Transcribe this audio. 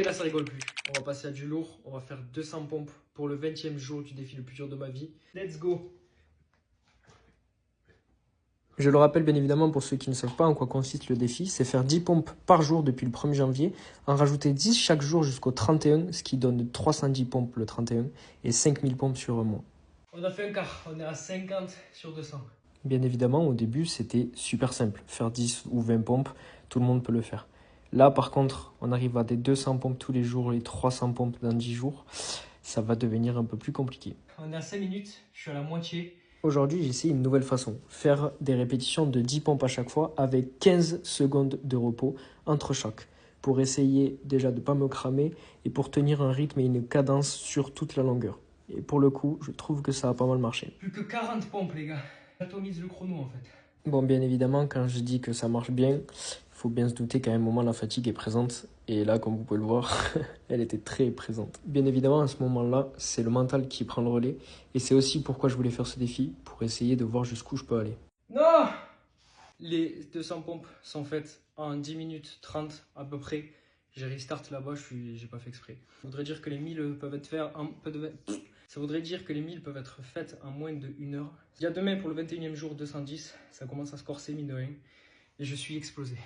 là, ça rigole plus. On va passer à du lourd. On va faire 200 pompes pour le 20e jour du défi le plus dur de ma vie. Let's go! Je le rappelle bien évidemment pour ceux qui ne savent pas en quoi consiste le défi, c'est faire 10 pompes par jour depuis le 1er janvier, en rajouter 10 chaque jour jusqu'au 31, ce qui donne 310 pompes le 31 et 5000 pompes sur un mois. On a fait un quart, on est à 50 sur 200. Bien évidemment, au début, c'était super simple. Faire 10 ou 20 pompes, tout le monde peut le faire. Là, par contre, on arrive à des 200 pompes tous les jours et 300 pompes dans 10 jours. Ça va devenir un peu plus compliqué. On est à 5 minutes, je suis à la moitié. Aujourd'hui, j'essaie une nouvelle façon. Faire des répétitions de 10 pompes à chaque fois avec 15 secondes de repos entre chaque. Pour essayer déjà de ne pas me cramer et pour tenir un rythme et une cadence sur toute la longueur. Et pour le coup, je trouve que ça a pas mal marché. Plus que 40 pompes, les gars. J'atomise le chrono, en fait. Bon, bien évidemment, quand je dis que ça marche bien, il faut bien se douter qu'à un moment, la fatigue est présente. Et là, comme vous pouvez le voir, elle était très présente. Bien évidemment, à ce moment-là, c'est le mental qui prend le relais. Et c'est aussi pourquoi je voulais faire ce défi, pour essayer de voir jusqu'où je peux aller. Non! Les 200 pompes sont faites en 10 minutes 30 à peu près. J'ai restart là-bas, j'ai pas fait exprès. Ça voudrait dire que les 1000 peuvent être faits en peu de... Ça voudrait dire que les 1000 peuvent être faites en moins de 1 heure. Il y a demain pour le 21e jour 210, ça commence à se corser mine de rien. Et je suis explosé.